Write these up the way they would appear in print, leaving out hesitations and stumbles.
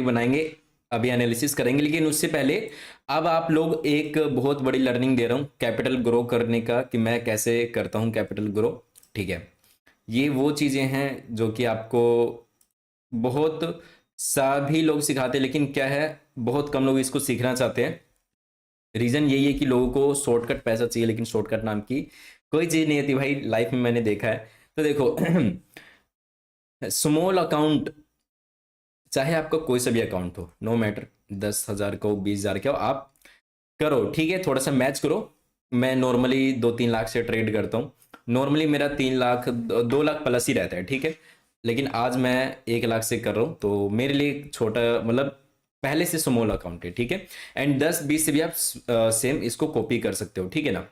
बनाएंगे, अभी एनालिसिस करेंगे, लेकिन उससे पहले अब आप लोग एक बहुत बड़ी लर्निंग दे रहा हूँ कैपिटल ग्रो करने का, कि मैं कैसे करता हूँ कैपिटल ग्रो। ठीक है, ये वो चीजें हैं जो कि आपको बहुत सभी लोग सिखाते हैं, लेकिन क्या है, बहुत कम लोग इसको सीखना चाहते हैं। रीजन यही है कि लोगों को शॉर्टकट पैसा चाहिए, लेकिन शॉर्टकट नाम की कोई चीज नहीं होती भाई, लाइफ में मैंने देखा है। तो देखो स्मॉल अकाउंट, चाहे आपका कोई सा भी अकाउंट हो, नो मैटर, 10,000 का हो, 20,000 का हो, आप करो। ठीक है, थोड़ा सा मैच करो। मैं नॉर्मली 2-3 लाख से ट्रेड करता हूँ। नॉर्मली मेरा 3 लाख 2 लाख प्लस ही रहता है। ठीक है, लेकिन आज मैं 1 लाख से कर रहा हूँ, तो मेरे लिए एक छोटा मतलब पहले से स्मॉल अकाउंट है। ठीक है, एंड 10-20 से भी आप सेम इसको कॉपी कर सकते हो। ठीक है ना।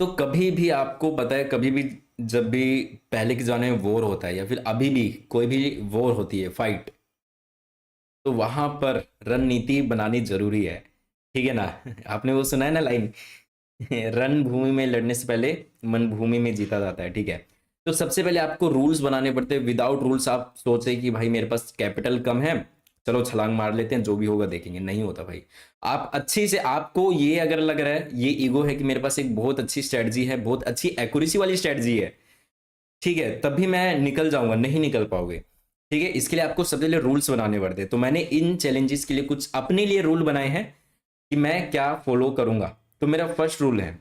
तो कभी भी आपको पता है, कभी भी जब भी पहले के जमाने में वॉर होता है या फिर अभी भी कोई भी वॉर होती है, फाइट, तो वहां पर रणनीति बनानी जरूरी है। ठीक है ना। आपने वो सुना है ना लाइन, रणभूमि में लड़ने से पहले मन भूमि में जीता जाता है। ठीक है, तो सबसे पहले आपको रूल्स बनाने पड़ते हैं। विदाउट रूल्स आप सोचे कि भाई मेरे पास कैपिटल कम है, चलो छलांग मार लेते हैं, जो भी होगा देखेंगे, नहीं होता भाई। आप अच्छी से, आपको ये अगर लग रहा है, ये ईगो है कि मेरे पास एक बहुत अच्छी स्ट्रेटजी है, बहुत अच्छी एक्यूरेसी वाली स्ट्रेटजी है, ठीक है, तभी मैं निकल जाऊंगा, नहीं निकल पाओगे। ठीक है, इसके लिए आपको सबसे पहले रूल्स बनाने पड़ते हैं। तो मैंने इन चैलेंजेस के लिए कुछ अपने लिए रूल बनाए हैं कि मैं क्या फॉलो करूंगा। तो मेरा फर्स्ट रूल है,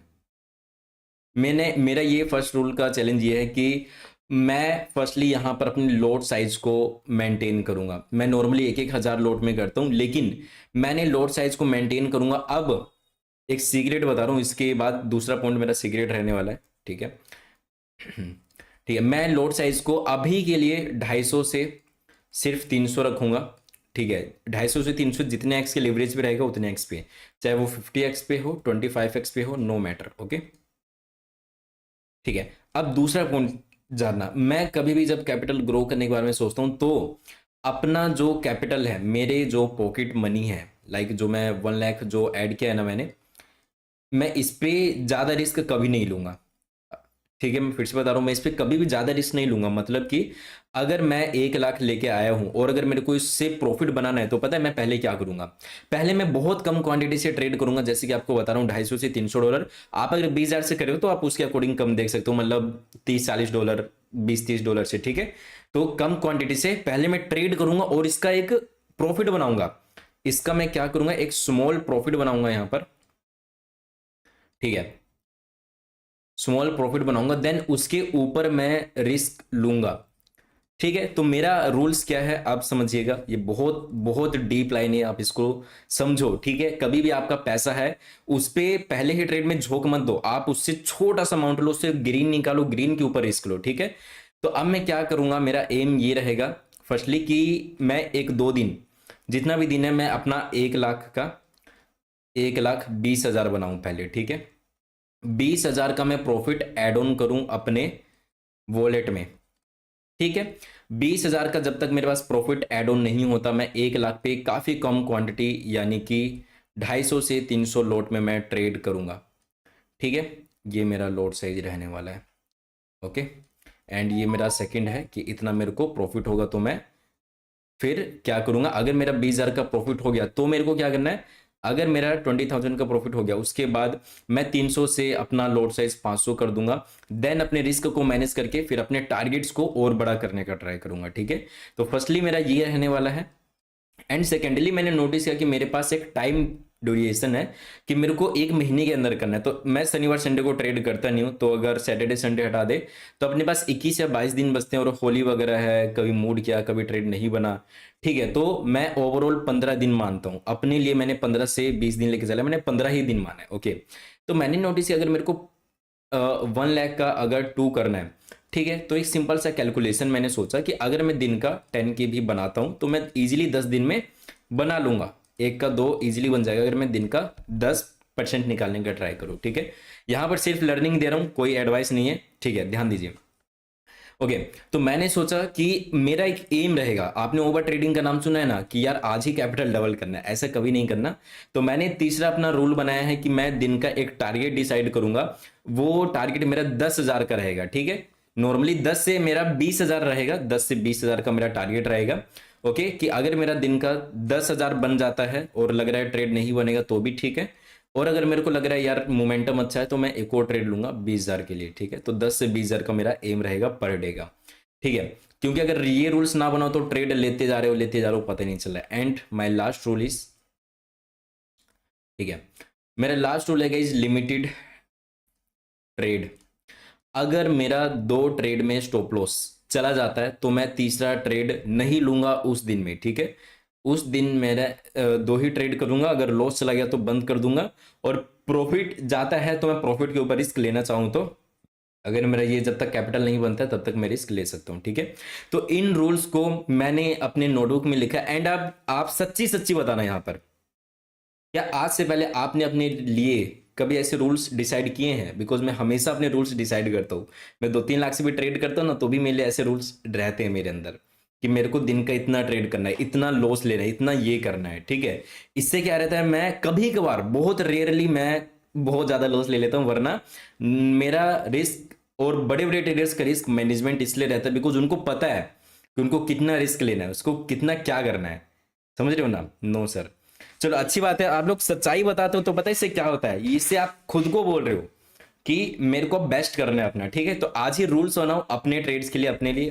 मेरा ये फर्स्ट रूल का चैलेंज ये है कि मैं फर्स्टली यहां पर अपने लोड साइज को मेंटेन करूंगा। मैं नॉर्मली 1-1 हज़ार लोड में करता हूं, लेकिन मैंने लोड साइज को मेंटेन करूंगा। अब एक सीक्रेट बता रहा हूं, इसके बाद दूसरा पॉइंट मेरा सीक्रेट रहने वाला है। ठीक है, ठीक है, मैं लोड साइज को अभी के लिए 250 से सिर्फ 300 रखूंगा। ठीक है, 250 से 300, जितने एक्स के लिवरेज पे रहेगा उतने एक्स पे, चाहे वो 50x पे हो, 25x पे हो, नो मैटर। ओके, ठीक है। अब दूसरा पॉइंट जानना, मैं कभी भी जब कैपिटल ग्रो करने के बारे में सोचता हूं, तो अपना जो कैपिटल है, मेरे जो पॉकेट मनी है, लाइक जो मैं 1 लाख जो ऐड किया है ना मैंने, मैं इस पे ज्यादा रिस्क कभी नहीं लूंगा। ठीक है, मैं फिर से बता रहा हूं, मैं इस पे कभी भी ज्यादा रिस्क नहीं लूंगा। मतलब कि अगर मैं 1 लाख लेके आया हूं और अगर मेरे को इससे प्रॉफिट बनाना है, तो पता है मैं पहले क्या करूंगा। पहले मैं बहुत कम क्वांटिटी से ट्रेड करूंगा, जैसे कि आपको बता रहा हूँ 250 से 300 डॉलर। आप अगर 20,000 से करो तो आप उसके अकॉर्डिंग कम देख सकते हो, मतलब 30-40 डॉलर, 20-30 डॉलर से। ठीक है, तो कम क्वांटिटी से पहले मैं ट्रेड करूंगा और इसका एक प्रॉफिट बनाऊंगा। इसका मैं क्या करूंगा, एक स्मॉल प्रॉफिट बनाऊंगा यहां पर। ठीक है, स्मॉल प्रॉफिट बनाऊंगा, देन उसके ऊपर मैं रिस्क लूंगा। ठीक है, तो मेरा रूल्स क्या है आप समझिएगा, ये बहुत बहुत डीप लाइन है, आप इसको समझो। ठीक है, कभी भी आपका पैसा है, उस पे पहले ही ट्रेड में झोंक मत दो, आप उससे छोटा सा अमाउंट लो, उससे ग्रीन निकालो, ग्रीन के ऊपर रिस्क लो। ठीक है, तो अब मैं क्या करूंगा, मेरा एम ये रहेगा फर्स्टली कि मैं 1-2 दिन, जितना भी दिन है, मैं अपना 1 लाख का 1,20,000 बनाऊं पहले। ठीक है, 20,000 का मैं प्रॉफिट एड ऑन करूं अपने वॉलेट में। ठीक है, 20,000 का जब तक मेरे पास प्रॉफिट एड ऑन नहीं होता, मैं 1 लाख पे काफी कम क्वांटिटी, यानी कि 250 से 300 लॉट में मैं ट्रेड करूंगा। ठीक है, ये मेरा लॉट साइज रहने वाला है। ओके, एंड ये मेरा सेकंड है कि इतना मेरे को प्रॉफिट होगा, तो मैं फिर क्या करूंगा, अगर मेरा 20,000 का प्रॉफिट हो गया तो मेरे को क्या करना है, अगर मेरा 20,000 का प्रॉफिट हो गया, उसके बाद मैं 300 से अपना लॉट साइज 500 कर दूंगा। देन अपने रिस्क को मैनेज करके फिर अपने टारगेट्स को और बड़ा करने का ट्राई करूंगा। ठीक है, तो फर्स्टली मेरा ये रहने वाला है। एंड सेकेंडली मैंने नोटिस किया कि मेरे पास एक टाइम ड्यूरेशन है, कि मेरे को 1 महीने के अंदर करना है। तो मैं शनिवार संडे को ट्रेड करता नहीं हूँ, तो अगर सैटरडे संडे हटा दे तो अपने पास 21 या 22 दिन बचते हैं, और होली वगैरह है, कभी मूड किया, कभी ट्रेड नहीं बना। ठीक है, तो मैं ओवरऑल 15 दिन मानता हूँ अपने लिए, मैंने 15 से 20 दिन लेके चला, मैंने 15 ही दिन माना है। ओके, तो मैंने नोटिस किया अगर मेरे को 1 लाख का अगर 2 करना है, ठीक है, तो एक सिंपल सा कैलकुलेशन मैंने सोचा कि अगर मैं दिन का 10K भी बनाता हूं, तो मैं इजीली 10 दिन में बना लूंगा। 1 का 2 इजीली बन जाएगा, अगर मैं दिन का 10% निकालने का ट्राई करूं। ठीक है, यहां पर सिर्फ लर्निंग दे रहा हूं, कोई एडवाइस नहीं है। ठीक है, ध्यान दीजिए। ओके, तो मैंने सोचा कि मेरा एक एम रहेगा, आपने ओवर ट्रेडिंग का नाम सुना है ना, कि यार आज ही कैपिटल डबल करना है, ऐसा कभी नहीं करना। तो मैंने तीसरा अपना रूल बनाया है कि मैं दिन का एक टारगेट डिसाइड करूंगा। वो टारगेट मेरा 10,000 का रहेगा। ठीक है, नॉर्मली 10 से मेरा 20,000 रहेगा, 10 से 20,000 का मेरा टारगेट रहेगा। ओके, कि अगर मेरा दिन का 10,000 बन जाता है और लग रहा है ट्रेड नहीं बनेगा तो भी ठीक है, और अगर मेरे को लग रहा है यार मोमेंटम अच्छा है तो मैं एक और ट्रेड लूंगा 20,000 के लिए, ठीक है। तो 10 से 20,000 का मेरा एम रहेगा पर डे का, ठीक है। क्योंकि अगर ये रूल्स ना बनाओ तो ट्रेड लेते जा रहे हो पता ही नहीं चल रहा है। And my last rule is, ठीक है, मेरा लास्ट रूल है गाइस लिमिटेड ट्रेड। अगर मेरा 2 ट्रेड में स्टॉप लॉस चला जाता है तो मैं तीसरा ट्रेड नहीं लूंगा उस दिन में, ठीक है। उस दिन मेरा 2 ही ट्रेड करूंगा, अगर लॉस चला गया तो बंद कर दूंगा, और प्रॉफिट जाता है तो मैं प्रॉफिट के ऊपर रिस्क लेना चाहूं तो, अगर मेरा ये जब तक कैपिटल नहीं बनता है तब तक मैं रिस्क ले सकता हूं, ठीक है। तो इन रूल्स को मैंने अपने नोटबुक में लिखा। एंड अब आप सच्ची सच्ची बताना यहां पर, क्या आज से पहले आपने अपने लिए कभी ऐसे रूल्स डिसाइड किए हैं? बिकॉज मैं हमेशा अपने रूल्स डिसाइड करता हूँ। मैं 2-3 लाख से भी ट्रेड करता हूँ ना, तो भी मेरे लिए ऐसे रूल्स रहते हैं मेरे अंदर कि मेरे को दिन का इतना ट्रेड करना है, इतना लॉस लेना है, इतना ये करना है, ठीक है। इससे क्या रहता है, मैं कभी कभार बहुत रेयरली मैं बहुत ज्यादा लॉस ले लेता हूँ, वरना मेरा रिस्क और बड़े बड़े ट्रेडर्स का रिस्क मैनेजमेंट इसलिए रहता है बिकॉज उनको पता है कि उनको कितना रिस्क लेना है, उसको कितना क्या करना है। समझ रहे हो ना? No sir. चलो अच्छी बात है, आप लोग सच्चाई बताते हो तो पता है इससे क्या होता है, इससे आप खुद को बोल रहे हो कि मेरे को बेस्ट करना है अपना, ठीक है। तो आज ही रूल्स बनाओ अपने ट्रेड्स के लिए, अपने लिए।